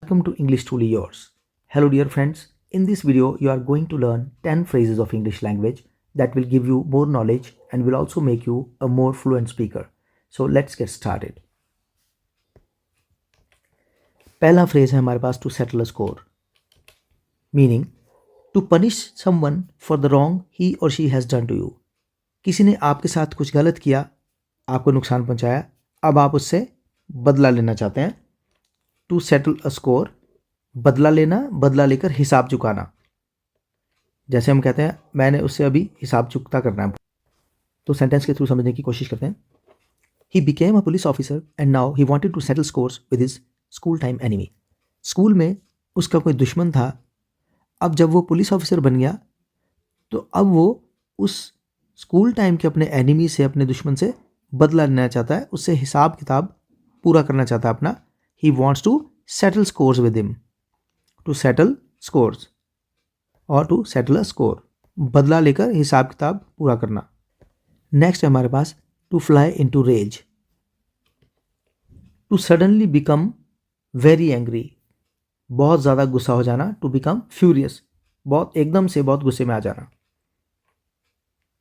welcome to English Truly Yours. Hello dear friends, in this video you are going to learn 10 phrases of English language that will give you more knowledge and will also make you a more fluent speaker. So let's get started. पहला phrase है हमारे पास to settle a score, meaning to punish someone for the wrong he or she has done to you. किसी ने आपके साथ कुछ गलत किया, आपको नुकसान पहुंचाया, अब आप उससे बदला लेना चाहते हैं. टू सेटल अ स्कोर, बदला लेना, बदला लेकर हिसाब चुकाना. जैसे हम कहते हैं मैंने उससे अभी हिसाब चुकता करना है. तो सेंटेंस के थ्रू समझने की कोशिश करते हैं. He became a police officer and now he wanted to settle scores with his school time enemy. School में उसका कोई दुश्मन था, अब जब वो पुलिस ऑफिसर बन गया तो अब वो उस स्कूल टाइम के अपने एनिमी से, अपने दुश्मन से बदला लेना चाहता है, उससे हिसाब किताब पूरा करना चाहता है अपना. He wants to settle scores with him. To settle scores or to settle a score. बदला लेकर हिसाब किताब पूरा करना. नेक्स्ट है हमारे पास to fly into rage. To suddenly become very angry. बहुत ज़्यादा गुस्सा हो जाना. To become furious. बहुत एकदम से बहुत गुस्से में आ जाना.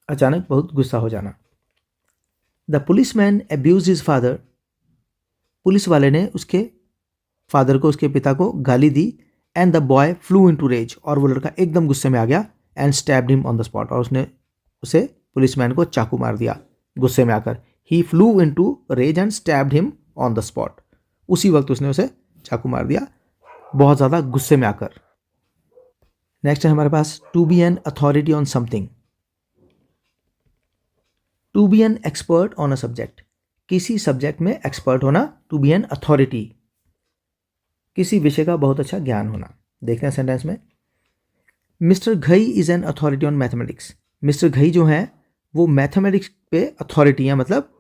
अचानक बहुत गुस्सा हो जाना. The policeman abused his father. पुलिस वाले ने उसके फादर को, उसके पिता को गाली दी. And the boy flew into rage, और वो लड़का एकदम गुस्से में आ गया. And stabbed him on the spot, और उसने उसे पुलिसमैन को चाकू मार दिया गुस्से में आकर. He flew into rage and stabbed him on the spot. उसी वक्त उसने उसे चाकू मार दिया बहुत ज़्यादा गुस्से में आकर. नेक्स्ट है हमारे पास to be an authority on something. To be an expert on a subject. किसी सब्जेक्ट में एक्सपर्ट होना. टू बी एन अथॉरिटी, किसी विषय का बहुत अच्छा ज्ञान होना. देखते हैं सेंटेंस में. Mister Ghai is an authority on mathematics. Mister Ghai जो है वो मैथमेटिक्स पे अथॉरिटी है, मतलब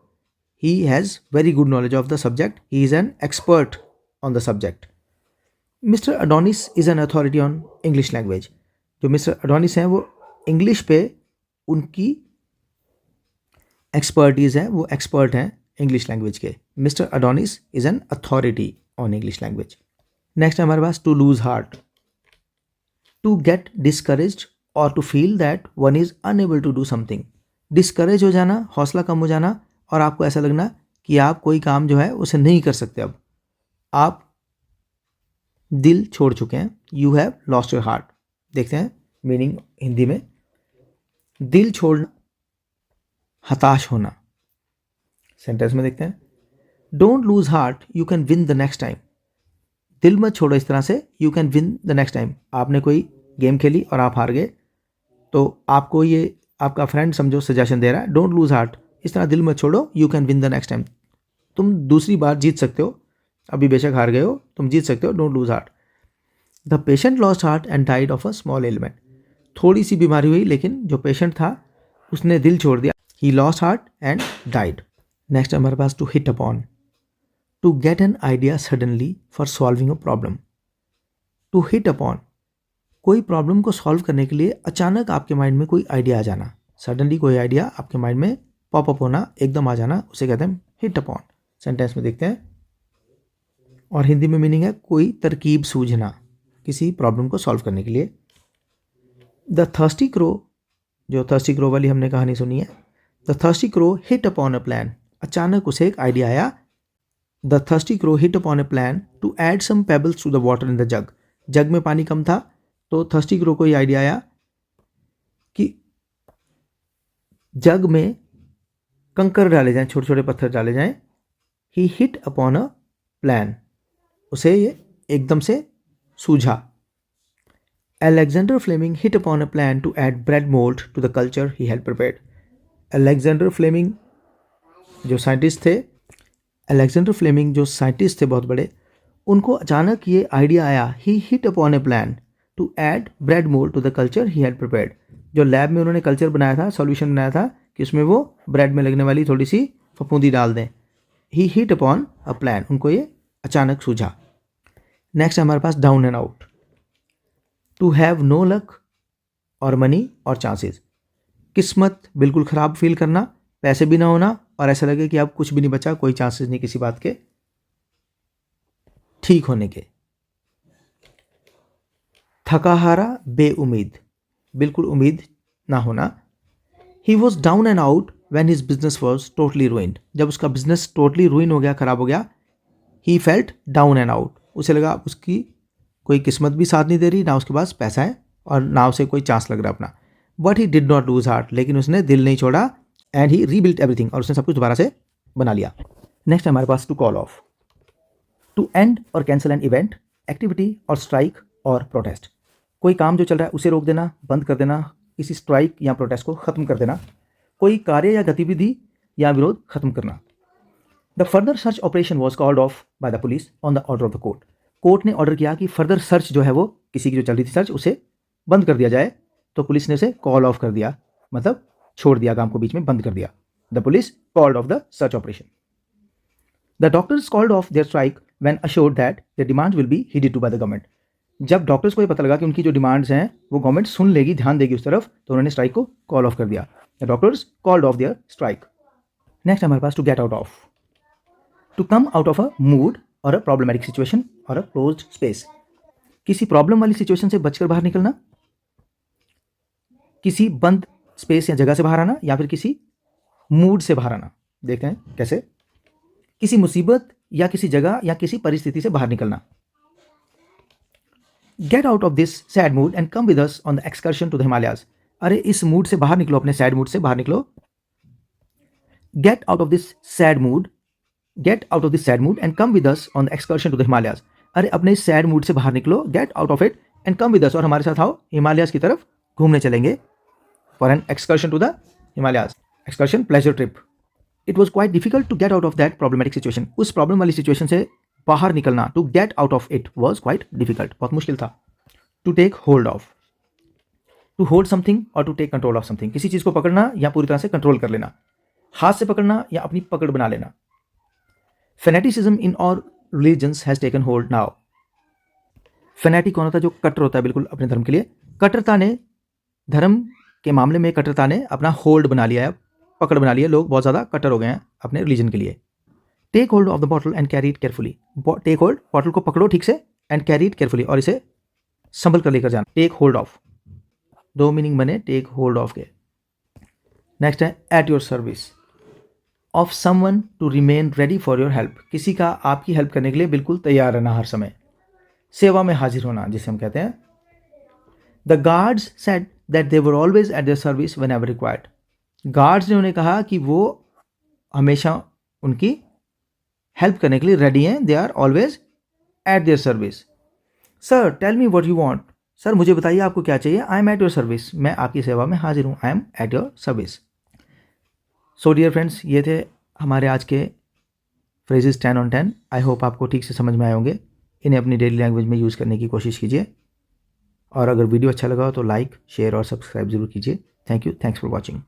he has very good knowledge of the subject. He is an expert on the subject. Mister Adonis is an authority on English language. जो mister Adonis हैं वो English पे उनकी एक्सपर्टीज़ है, वो एक्सपर्ट हैं इंग्लिश लैंग्वेज के. Mister Adonis is an authority on English language. Next है हमारे पास to lose heart. To get discouraged और to feel that one is unable to do something. Discourage हो जाना, हौसला कम हो जाना, और आपको ऐसा लगना कि आप कोई काम जो है उसे नहीं कर सकते. अब आप दिल छोड़ चुके हैं. You have lost your heart. देखते हैं मीनिंग हिंदी में. दिल छोड़ना, हताश होना. सेंटेंस में देखते हैं. Don't lose heart, you can win the next time. दिल मत छोड़ो इस तरह से. You can win the next time. आपने कोई गेम खेली और आप हार गए, तो आपको ये आपका फ्रेंड समझो सजेशन दे रहा है, डोंट लूज हार्ट, इस तरह दिल मत छोड़ो, you can win the next time. तुम दूसरी बार जीत सकते हो. अभी बेशक हार गए हो, तुम जीत सकते हो. Don't lose heart. The patient lost heart and died of a small element. थोड़ी सी बीमारी हुई लेकिन जो पेशेंट था उसने दिल छोड़ दिया. He lost heart and died. Next हमारे पास to hit upon. To get an idea suddenly for solving a problem. To hit upon, कोई प्रॉब्लम को सॉल्व करने के लिए अचानक आपके माइंड में कोई आइडिया आ जाना. सडनली कोई आइडिया आपके माइंड में पॉपअप होना, एकदम आ जाना, उसे कहते हैं हिट अपॉन. सेंटेंस में देखते हैं, और हिंदी में मीनिंग है कोई तरकीब सूझना, किसी प्रॉब्लम को सॉल्व करने के लिए. द थर्स्टी क्रो, जो थर्स्टी क्रो वाली हमने कहानी सुनी है. The thirsty crow hit upon a plan. अचानक उसे एक आइडिया आया. The thirsty crow hit upon a plan to add some pebbles to the water in the jug. Jug में पानी कम था तो थर्स्टी क्रो को ये आइडिया आया कि जग में कंकर डाले जाएं, छोटे छोटे पत्थर डाले जाएं. ही हिट अपॉन अ प्लान, उसे ये एकदम से सूझा. Alexander Fleming hit upon a plan to add bread mold to the culture he had prepared. Alexander Fleming जो साइंटिस्ट थे, Alexander Fleming जो साइंटिस्ट थे बहुत बड़े, उनको अचानक ये आइडिया आया. He hit upon a plan to add bread mold to the culture he had prepared. जो लैब में उन्होंने कल्चर बनाया था, सॉल्यूशन बनाया था कि उसमें वो ब्रेड में लगने वाली थोड़ी सी फफूंदी डाल दें. He hit upon a plan, उनको ये अचानक सूझा. नेक्स्ट हमारे पास down and out. To have no luck और मनी और चांसेस. किस्मत बिल्कुल ख़राब फील करना, पैसे भी ना होना, और ऐसा लगे कि अब कुछ भी नहीं बचा, कोई चांसेस नहीं किसी बात के ठीक होने के. थका हारा बेउम्मीद, बिल्कुल उम्मीद ना होना। He was down and out when his business was totally ruined, जब उसका बिजनेस टोटली रुइन हो गया, खराब हो गया। He felt down and out, उसे लगा उसकी कोई किस्मत भी साथ नहीं दे रही, ना उसके पास पैसा है और ना उसे कोई चांस लग रहा अपना। But he did not lose heart, लेकिन उसने दिल नहीं छोड़ा। एंड ही रीबिल्ट एवरीथिंग, और उसने सब कुछ दोबारा से बना लिया। नेक्स्ट है हमारे पास to call off, to end और कैंसिल एन इवेंट, एक्टिविटी और स्ट्राइक और प्रोटेस्ट। कोई काम जो चल रहा है उसे रोक देना, बंद कर देना, किसी स्ट्राइक या प्रोटेस्ट को ख़त्म कर देना, कोई कार्य या गतिविधि या विरोध खत्म करना। The further search operation was called off by the police on the order of the court. Court ने ऑर्डर किया कि फर्दर सर्च जो है वो किसी की जो चल रही थी सर्च, उसे बंद कर दिया जाए। तो पुलिस ने उसे कॉल ऑफ कर दिया, मतलब छोड़ दिया, काम को बीच में बंद कर दिया। The police called off the search operation. The doctors called off their strike when assured that the demand will be heeded to by the government. जब डॉक्टर्स को ये पता लगा कि उनकी जो डिमांड्स हैं वो गवर्नमेंट सुन लेगी, ध्यान देगी उस तरफ, तो उन्होंने स्ट्राइक को कॉल ऑफ कर दिया। The doctors called off their strike. Next हमारे पास to get out of, to come out of a mood और अ प्रॉब्लमेटिक सिचुएशन और अ क्लोज्ड स्पेस। किसी प्रॉब्लम वाली सिचुएशन से बचकर बाहर निकलना, किसी बंद स्पेस या जगह से बाहर आना, या फिर किसी मूड से बाहर आना। देखते हैं कैसे। किसी मुसीबत या किसी जगह या किसी परिस्थिति से बाहर निकलना। Get out of this sad mood and come with us on the excursion to the Himalayas. अरे इस मूड से बाहर निकलो, अपने सैड मूड से बाहर निकलो। Get out of this sad mood, get out of this sad mood and come with us on the excursion to the Himalayas. अरे अपने इस सैड मूड से बाहर निकलो, get out of it and come with us, और हमारे साथ आओ, हिमालयाज की तरफ घूमने चलेंगे। For an excursion to the Himalayas, excursion pleasure trip. It was quite difficult to get out of that problematic situation. उस प्रॉब्लम वाली सिचुएशन से बाहर निकलना, to get out of it was quite difficult, बहुत मुश्किल था। To take hold of, to hold something और to take control of something. किसी चीज़ को पकड़ना या पूरी तरह से कंट्रोल कर लेना, हाथ से पकड़ना या अपनी पकड़ बना लेना। Fanaticism in all religions has taken hold now. Phonetic कौन होता है? जो कट्टर होता है बिल्कुल अपने धर्म के लिए। कट्टरता ने, धर्म के मामले में कट्टरता ने अपना होल्ड बना लिया है, पकड़ बना लिया। लोग बहुत ज़्यादा कट्टर हो गए हैं अपने रिलीजन के लिए। Take hold of the bottle and carry it carefully. Take hold, bottle को पकड़ो ठीक से, एंड कैरी इट केयरफुली, और इसे संभल कर लेकर जाना। टेक होल्ड ऑफ, दो मीनिंग बने टेक होल्ड ऑफ के। नेक्स्ट है at your service of someone to remain ready for your help. किसी का आपकी हेल्प करने के लिए बिल्कुल तैयार रहना, हर समय सेवा में हाजिर होना, जिसे हम कहते हैं। The guards said that they were always at their service whenever required. Guards ने उन्हें कहा कि वो हमेशा उनकी हेल्प करने के लिए रेडी हैं। They are always at their service. Sir tell me what you want. Sir मुझे बताइए आपको क्या चाहिए। I am at your service, मैं आपकी सेवा में हाजिर हूँ। I am at your service. So dear friends, ये थे हमारे आज के फ्रेजेस 10 on 10। आई होप आपको ठीक से समझ में आए होंगे। इन्हें अपनी डेली लैंग्वेज में यूज़ करने की कोशिश कीजिए, और अगर वीडियो अच्छा लगा हो तो लाइक, शेयर और सब्सक्राइब जरूर कीजिए। Thank you, thanks for watching.